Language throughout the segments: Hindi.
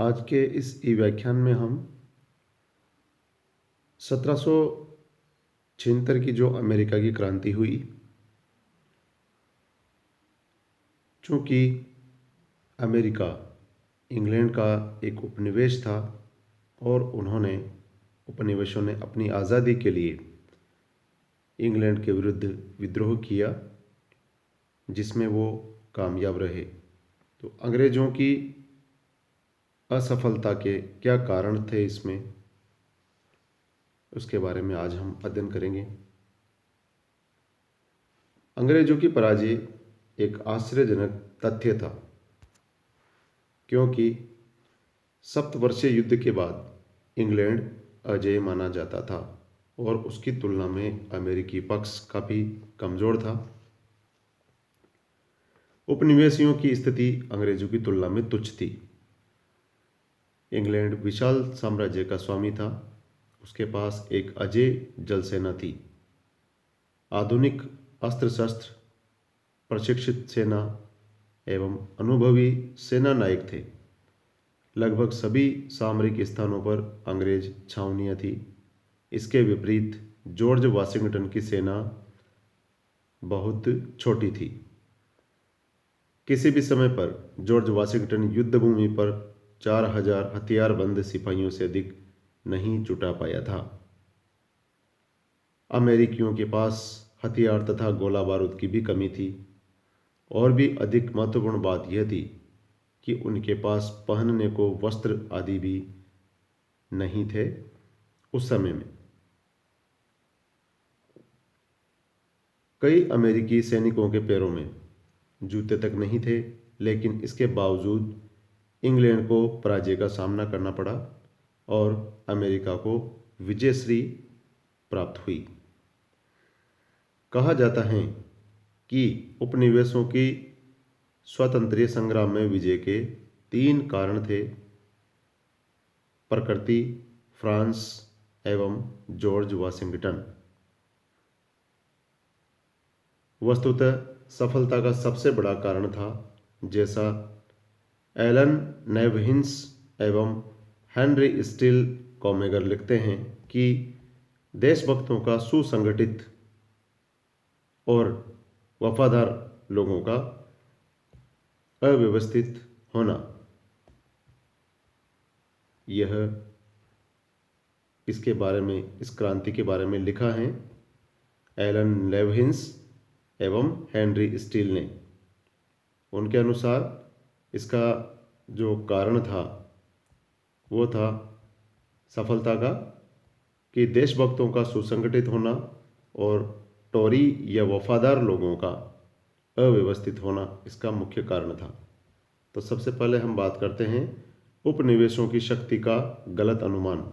आज के इस ई व्याख्यान में हम 1776 की जो अमेरिका की क्रांति हुई, चूँकि अमेरिका इंग्लैंड का एक उपनिवेश था और उपनिवेशों ने अपनी आज़ादी के लिए इंग्लैंड के विरुद्ध विद्रोह किया, जिसमें वो कामयाब रहे। तो अंग्रेज़ों की असफलता के क्या कारण थे इसमें, उसके बारे में आज हम अध्ययन करेंगे। अंग्रेज़ों की पराजय एक आश्चर्यजनक तथ्य था, क्योंकि सप्तवर्षीय युद्ध के बाद इंग्लैंड अजेय माना जाता था और उसकी तुलना में अमेरिकी पक्ष काफ़ी कमज़ोर था। उपनिवेशियों की स्थिति अंग्रेज़ों की तुलना में तुच्छ थी। इंग्लैंड विशाल साम्राज्य का स्वामी था, उसके पास एक अजेय जल सेना थी, आधुनिक अस्त्र शस्त्र, प्रशिक्षित सेना एवं अनुभवी सेना नायक थे। लगभग सभी सामरिक स्थानों पर अंग्रेज छावनियाँ थी। इसके विपरीत जॉर्ज वाशिंगटन की सेना बहुत छोटी थी। किसी भी समय पर जॉर्ज वाशिंगटन युद्धभूमि पर 4000 हथियारबंद सिपाहियों से अधिक नहीं जुटा पाया था। अमेरिकियों के पास हथियार तथा गोला बारूद की भी कमी थी। और भी अधिक महत्वपूर्ण बात यह थी कि उनके पास पहनने को वस्त्र आदि भी नहीं थे। उस समय में कई अमेरिकी सैनिकों के पैरों में जूते तक नहीं थे, लेकिन इसके बावजूद इंग्लैंड को पराजय का सामना करना पड़ा और अमेरिका को विजयश्री प्राप्त हुई। कहा जाता है कि उपनिवेशों की स्वतंत्र संग्राम में विजय के 3 कारण थे: प्रकृति, फ्रांस एवं जॉर्ज वाशिंगटन। वस्तुतः सफलता का सबसे बड़ा कारण था, जैसा एलन नेवहिंस एवं हेनरी स्टील कॉमेगर लिखते हैं, कि देशभक्तों का सुसंगठित और वफादार लोगों का अव्यवस्थित होना। यह इसके बारे में, इस क्रांति के बारे में लिखा है एलन नेवहिंस एवं हेनरी स्टील ने। उनके अनुसार इसका जो कारण था वो था सफलता का, कि देशभक्तों का सुसंगठित होना और टोरी या वफादार लोगों का अव्यवस्थित होना इसका मुख्य कारण था। तो सबसे पहले हम बात करते हैं उपनिवेशों की शक्ति का गलत अनुमान।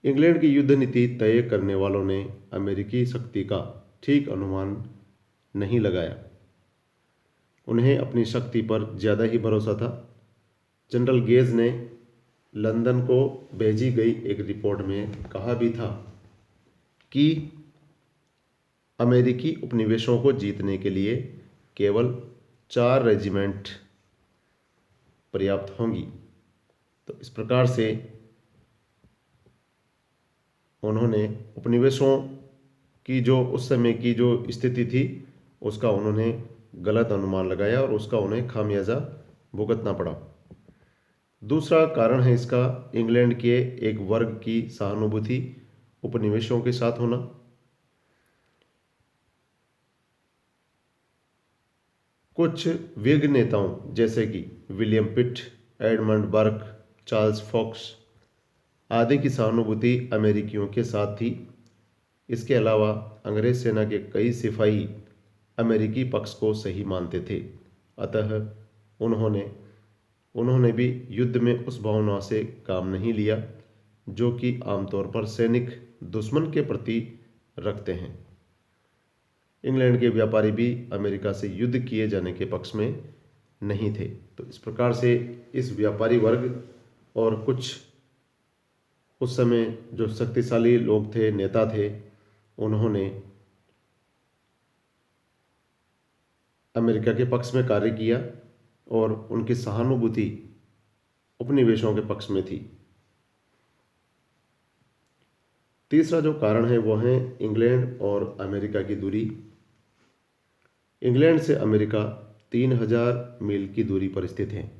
इंग्लैंड की युद्ध नीति तय करने वालों ने अमेरिकी शक्ति का ठीक अनुमान नहीं लगाया। उन्हें अपनी शक्ति पर ज़्यादा ही भरोसा था। जनरल गेज ने लंदन को भेजी गई एक रिपोर्ट में कहा भी था कि अमेरिकी उपनिवेशों को जीतने के लिए केवल 4 रेजिमेंट पर्याप्त होंगी। तो इस प्रकार से उन्होंने उपनिवेशों की जो उस समय की जो स्थिति थी उसका उन्होंने गलत अनुमान लगाया और उसका उन्हें खामियाजा भुगतना पड़ा। दूसरा कारण है इसका इंग्लैंड के एक वर्ग की सहानुभूति उपनिवेशों के साथ होना। कुछ विज्ञ नेताओं जैसे कि William Pitt, Edmund Burke, Charles Fox आदि की सहानुभूति अमेरिकियों के साथ थी। इसके अलावा अंग्रेज सेना के कई सिपाही अमेरिकी पक्ष को सही मानते थे, अतः उन्होंने भी युद्ध में उस भावना से काम नहीं लिया जो कि आमतौर पर सैनिक दुश्मन के प्रति रखते हैं। इंग्लैंड के व्यापारी भी अमेरिका से युद्ध किए जाने के पक्ष में नहीं थे। तो इस प्रकार से इस व्यापारी वर्ग और कुछ उस समय जो शक्तिशाली लोग थे, नेता थे, उन्होंने अमेरिका के पक्ष में कार्य किया और उनकी सहानुभूति उपनिवेशों के पक्ष में थी। तीसरा जो कारण है वो है इंग्लैंड और अमेरिका की दूरी। इंग्लैंड से अमेरिका 3000 मील की दूरी पर स्थित है।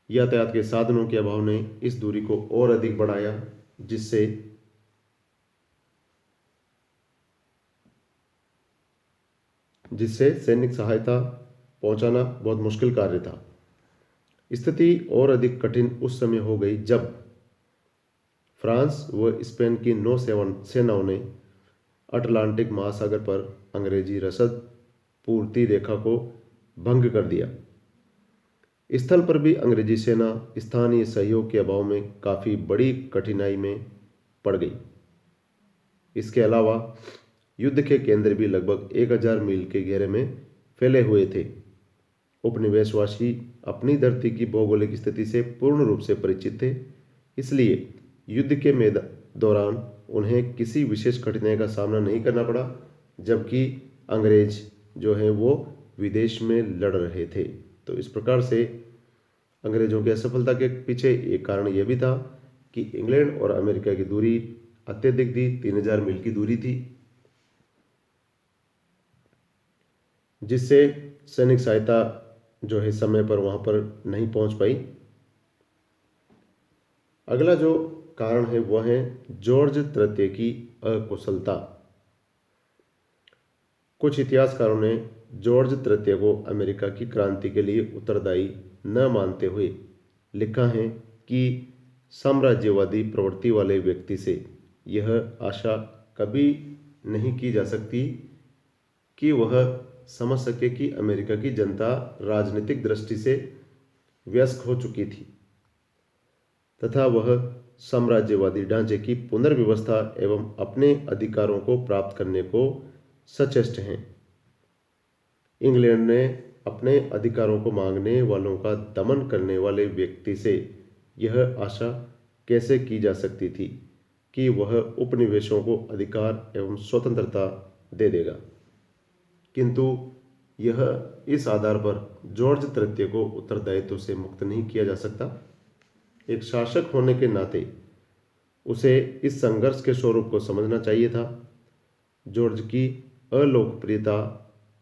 यातायात के साधनों के अभाव ने इस दूरी को और अधिक बढ़ाया, जिससे सैनिक सहायता पहुंचाना बहुत मुश्किल कार्य था। स्थिति और अधिक कठिन उस समय हो गई जब फ्रांस व स्पेन की नौ सेनाओं ने अटलांटिक महासागर पर अंग्रेजी रसद पूर्ति रेखा को भंग कर दिया। स्थल पर भी अंग्रेजी सेना स्थानीय सहयोग के अभाव में काफ़ी बड़ी कठिनाई में पड़ गई। इसके अलावा युद्ध के केंद्र भी लगभग 1000 मील के घेरे में फैले हुए थे। उपनिवेशवासी अपनी धरती की भौगोलिक स्थिति से पूर्ण रूप से परिचित थे, इसलिए युद्ध के दौरान उन्हें किसी विशेष कठिनाई का सामना नहीं करना पड़ा, जबकि अंग्रेज जो है वो विदेश में लड़ रहे थे। तो इस प्रकार से अंग्रेजों की असफलता के पीछे एक कारण यह भी था कि इंग्लैंड और अमेरिका की दूरी अत्यधिक थी, 3000 मील की दूरी थी, जिससे सैनिक सहायता जो है समय पर वहां पर नहीं पहुंच पाई। अगला जो कारण है वह है जॉर्ज तृतीय की अकुशलता। कुछ इतिहासकारों ने जॉर्ज तृतीय को अमेरिका की क्रांति के लिए उत्तरदायी न मानते हुए लिखा है कि साम्राज्यवादी प्रवृत्ति वाले व्यक्ति से यह आशा कभी नहीं की जा सकती कि वह समझ सके कि अमेरिका की जनता राजनीतिक दृष्टि से वयस्क हो चुकी थी तथा वह साम्राज्यवादी ढांचे की पुनर्व्यवस्था एवं अपने अधिकारों को प्राप्त करने को सचेष्ट हैं। इंग्लैंड ने अपने अधिकारों को मांगने वालों का दमन करने वाले व्यक्ति से यह आशा कैसे की जा सकती थी कि वह उपनिवेशों को अधिकार एवं स्वतंत्रता दे देगा, किंतु यह इस आधार पर जॉर्ज तृतीय को उत्तरदायित्व से मुक्त नहीं किया जा सकता। एक शासक होने के नाते उसे इस संघर्ष के स्वरूप को समझना चाहिए था। जॉर्ज की अलोकप्रियता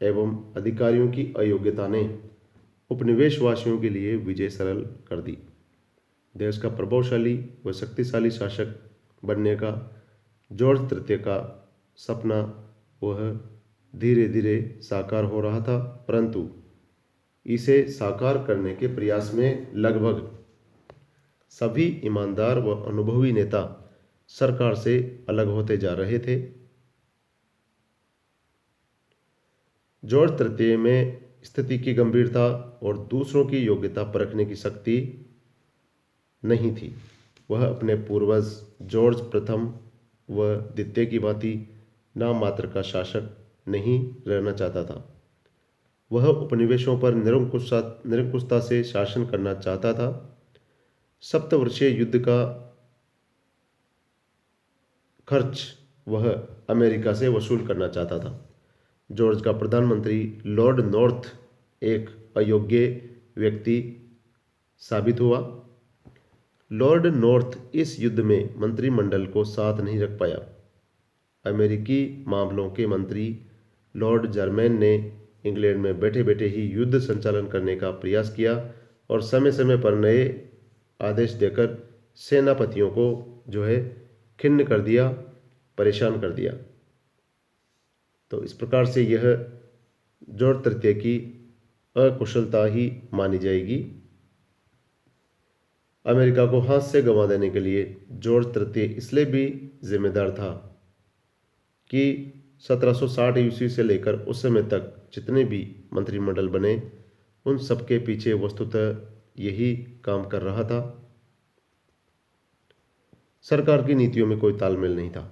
एवं अधिकारियों की अयोग्यता ने उपनिवेशवासियों के लिए विजय सरल कर दी। देश का प्रभावशाली व शक्तिशाली शासक बनने का जॉर्ज तृतीय का सपना वह धीरे धीरे साकार हो रहा था, परंतु इसे साकार करने के प्रयास में लगभग सभी ईमानदार व अनुभवी नेता सरकार से अलग होते जा रहे थे। जॉर्ज तृतीय में स्थिति की गंभीरता और दूसरों की योग्यता परखने की शक्ति नहीं थी। वह अपने पूर्वज जॉर्ज प्रथम व द्वितीय की भांति नाम मात्र का शासक नहीं रहना चाहता था। वह उपनिवेशों पर निरंकुशता से शासन करना चाहता था। सप्तवर्षीय युद्ध का खर्च वह अमेरिका से वसूल करना चाहता था। जॉर्ज का प्रधानमंत्री लॉर्ड नॉर्थ एक अयोग्य व्यक्ति साबित हुआ। लॉर्ड नॉर्थ इस युद्ध में मंत्रिमंडल को साथ नहीं रख पाया। अमेरिकी मामलों के मंत्री लॉर्ड जर्मैन ने इंग्लैंड में बैठे बैठे ही युद्ध संचालन करने का प्रयास किया और समय समय पर नए आदेश देकर सेनापतियों को जो है खिन्न कर दिया, परेशान कर दिया। तो इस प्रकार से यह जॉर्ज तृतीय की अकुशलता ही मानी जाएगी। अमेरिका को हाथ से गंवा देने के लिए जॉर्ज तृतीय इसलिए भी जिम्मेदार था कि 1760 ईस्वी से लेकर उस समय तक जितने भी मंत्रिमंडल बने उन सबके पीछे वस्तुतः यही काम कर रहा था। सरकार की नीतियों में कोई तालमेल नहीं था।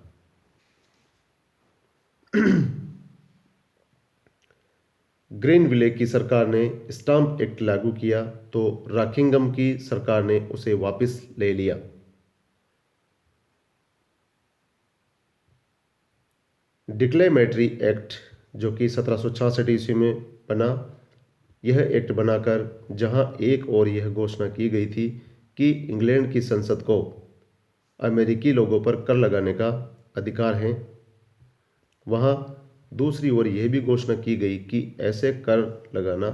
ग्रीनविले की सरकार ने स्टाम्प एक्ट लागू किया तो रॉकिंघम की सरकार ने उसे वापस ले लिया। डिक्लेमेटरी एक्ट जो कि 1766 ईस्वी में बना, यह एक्ट बनाकर जहां एक और यह घोषणा की गई थी कि इंग्लैंड की संसद को अमेरिकी लोगों पर कर लगाने का अधिकार है, वहां दूसरी ओर यह भी घोषणा की गई कि ऐसे कर लगाना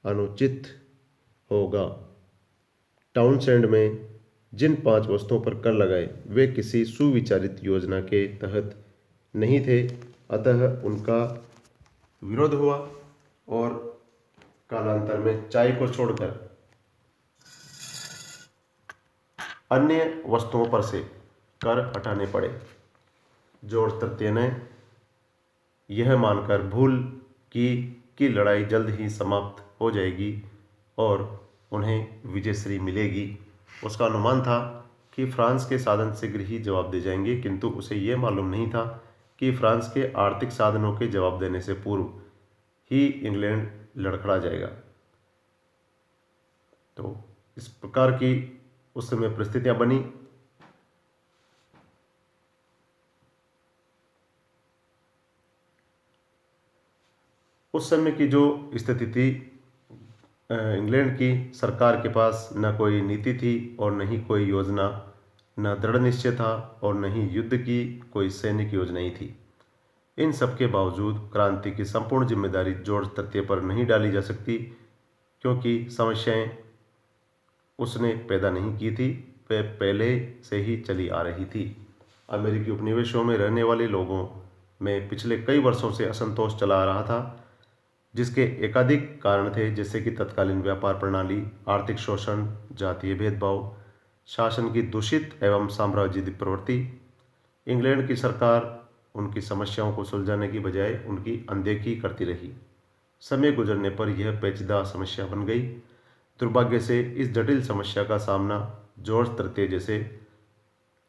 अनुचित होगा। टाउनशेंड में जिन 5 वस्तुओं पर कर लगाए वे किसी सुविचारित योजना के तहत नहीं थे, अतः उनका विरोध हुआ और कालांतर में चाय को छोड़कर अन्य वस्तुओं पर से कर हटाने पड़े। जॉर्ज तृतीय ने यह मानकर भूल की कि लड़ाई जल्द ही समाप्त हो जाएगी और उन्हें विजयश्री मिलेगी। उसका अनुमान था कि फ्रांस के साधन शीघ्र ही जवाब दे जाएंगे, किंतु उसे यह मालूम नहीं था कि फ्रांस के आर्थिक साधनों के जवाब देने से पूर्व ही इंग्लैंड लड़खड़ा जाएगा। तो इस प्रकार की उस समय परिस्थितियां बनी। उस समय की जो स्थिति थी, इंग्लैंड की सरकार के पास न कोई नीति थी और न ही कोई योजना, न दृढ़ निश्चय था और न ही युद्ध की कोई सैनिक योजना ही थी। इन सब के बावजूद क्रांति की संपूर्ण जिम्मेदारी जॉर्ज तृतीय पर नहीं डाली जा सकती, क्योंकि समस्याएं उसने पैदा नहीं की थी, वे पहले से ही चली आ रही थी। अमेरिकी उपनिवेशों में रहने वाले लोगों में पिछले कई वर्षों से असंतोष चला आ रहा था, जिसके एकाधिक कारण थे, जैसे कि तत्कालीन व्यापार प्रणाली, आर्थिक शोषण, जातीय भेदभाव, शासन की दूषित एवं साम्राज्यवादी प्रवृत्ति। इंग्लैंड की सरकार उनकी समस्याओं को सुलझाने की बजाय उनकी अनदेखी करती रही। समय गुजरने पर यह पेचीदा समस्या बन गई। दुर्भाग्य से इस जटिल समस्या का सामना जॉर्ज तृतीय जैसे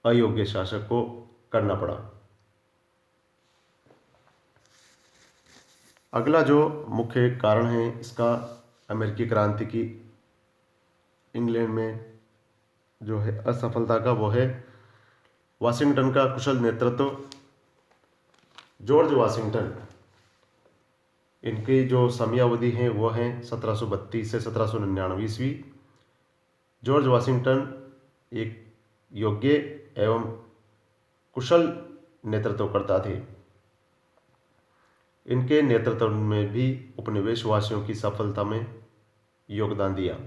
अयोग्य शासक को करना पड़ा। अगला जो मुख्य कारण है इसका, अमेरिकी क्रांति की इंग्लैंड में जो है असफलता का, वो है वाशिंगटन का कुशल नेतृत्व। जॉर्ज वाशिंगटन, इनकी जो समयावधि है वो है 1732 से 1799 ईस्वी। जॉर्ज वाशिंगटन एक योग्य एवं कुशल नेतृत्वकर्ता थे। इनके नेतृत्व में भी उपनिवेशवासियों की सफलता में योगदान दिया।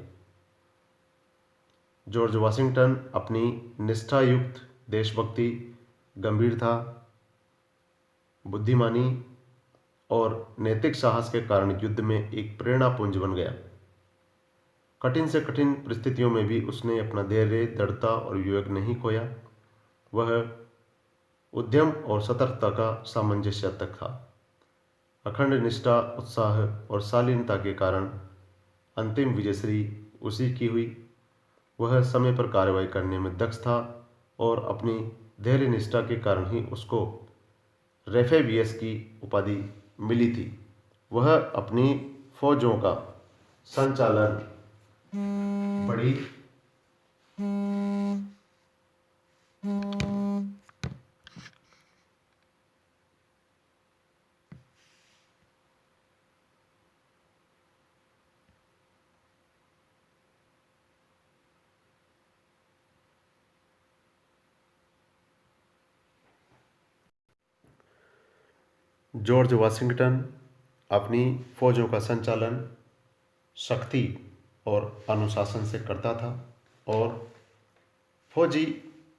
जॉर्ज वाशिंगटन अपनी निष्ठायुक्त देशभक्ति, गंभीरता, बुद्धिमानी और नैतिक साहस के कारण युद्ध में एक प्रेरणापुंज बन गया। कठिन से कठिन परिस्थितियों में भी उसने अपना धैर्य, दृढ़ता और विवेक नहीं खोया। वह उद्यम और सतर्कता का सामंजस्य तक था। अखंड निष्ठा, उत्साह और शालीनता के कारण अंतिम विजयश्री उसी की हुई। वह समय पर कार्रवाई करने में दक्ष था और अपनी धैर्य निष्ठा के कारण ही उसको रेफेवियस की उपाधि मिली थी। वह अपनी फौजों का संचालन बड़ी जॉर्ज वाशिंगटन अपनी फौजों का संचालन सख्ती और अनुशासन से करता था और फौजी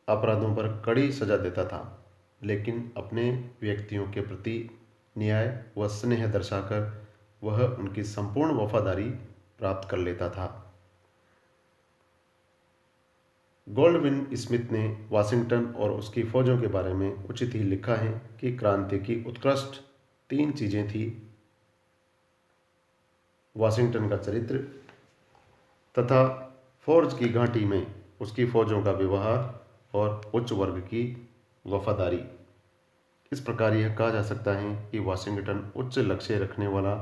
अपराधों पर कड़ी सजा देता था, लेकिन अपने व्यक्तियों के प्रति न्याय व स्नेह दर्शाकर वह उनकी संपूर्ण वफादारी प्राप्त कर लेता था। गोल्डविन स्मिथ ने वाशिंगटन और उसकी फौजों के बारे में उचित ही लिखा है कि क्रांति की उत्कृष्ट 3 चीजें थी: वाशिंगटन का चरित्र तथा फौज की घाटी में उसकी फौजों का व्यवहार और उच्च वर्ग की वफादारी। इस प्रकार यह कहा जा सकता है कि वाशिंगटन उच्च लक्ष्य रखने वाला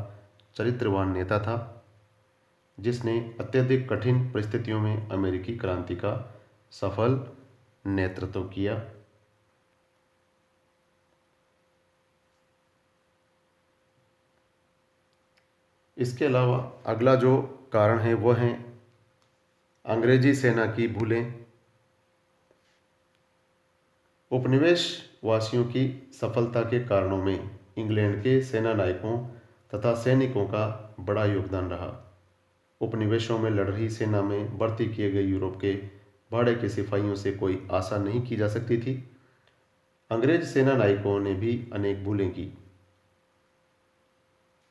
चरित्रवान नेता था, जिसने अत्यधिक कठिन परिस्थितियों में अमेरिकी क्रांति का सफल नेतृत्व किया। इसके अलावा अगला जो कारण है वो है अंग्रेजी सेना की भूलें। उपनिवेश वासियों की सफलता के कारणों में इंग्लैंड के सेना नायकों तथा सैनिकों का बड़ा योगदान रहा। उपनिवेशों में लड़ रही सेना में भर्ती किए गए यूरोप के भाड़े के सिपाहियों से कोई आशा नहीं की जा सकती थी। अंग्रेज सेना नायकों ने भी अनेक भूलें की।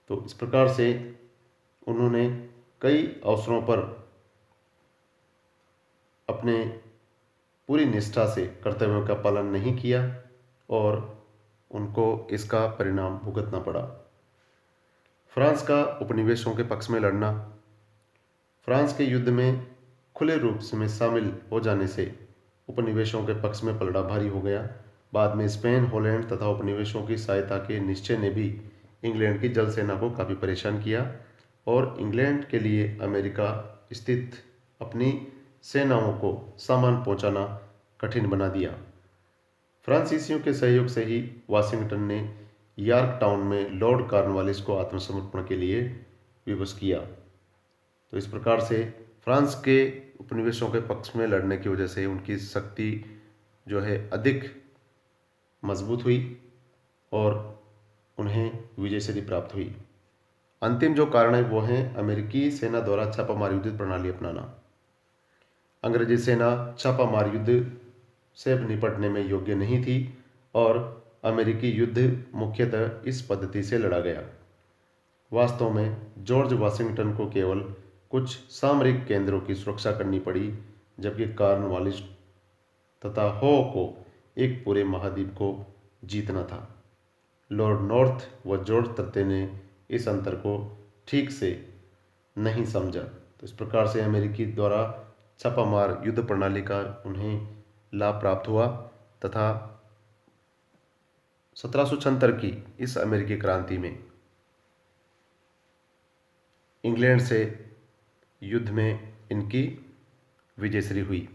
तो इस प्रकार से उन्होंने कई अवसरों पर अपने पूरी निष्ठा से कर्तव्यों का पालन नहीं किया और उनको इसका परिणाम भुगतना पड़ा। फ्रांस का उपनिवेशों के पक्ष में लड़ना। फ्रांस के युद्ध में खुले रूप में शामिल हो जाने से उपनिवेशों के पक्ष में पलड़ा भारी हो गया। बाद में स्पेन, हॉलैंड तथा उपनिवेशों की सहायता के निश्चय ने भी इंग्लैंड की जल सेना को काफ़ी परेशान किया और इंग्लैंड के लिए अमेरिका स्थित अपनी सेनाओं को सामान पहुंचाना कठिन बना दिया। फ्रांसीसियों के सहयोग से ही वाशिंगटन ने यॉर्क टाउन में लॉर्ड कॉर्नवालिस को आत्मसमर्पण के लिए विवश किया। तो इस प्रकार से फ्रांस के उपनिवेशों के पक्ष में लड़ने की वजह से उनकी शक्ति जो है अधिक मजबूत हुई और उन्हें विजयश्री प्राप्त हुई। अंतिम जो कारण है वो है अमेरिकी सेना द्वारा छापामार युद्ध प्रणाली अपनाना। अंग्रेजी सेना छापामार युद्ध से निपटने में योग्य नहीं थी और अमेरिकी युद्ध मुख्यतः इस पद्धति से लड़ा गया। वास्तव में जॉर्ज वाशिंगटन को केवल कुछ सामरिक केंद्रों की सुरक्षा करनी पड़ी, जबकि कॉर्नवालिस तथा हॉ को एक पूरे महाद्वीप को जीतना था। लॉर्ड नॉर्थ व जॉर्ज तृतीय ने इस अंतर को ठीक से नहीं समझा। तो इस प्रकार से अमेरिकी द्वारा छापामार युद्ध प्रणाली का उन्हें लाभ प्राप्त हुआ तथा 1776 की इस अमेरिकी क्रांति में इंग्लैंड से युद्ध में इनकी विजयश्री हुई।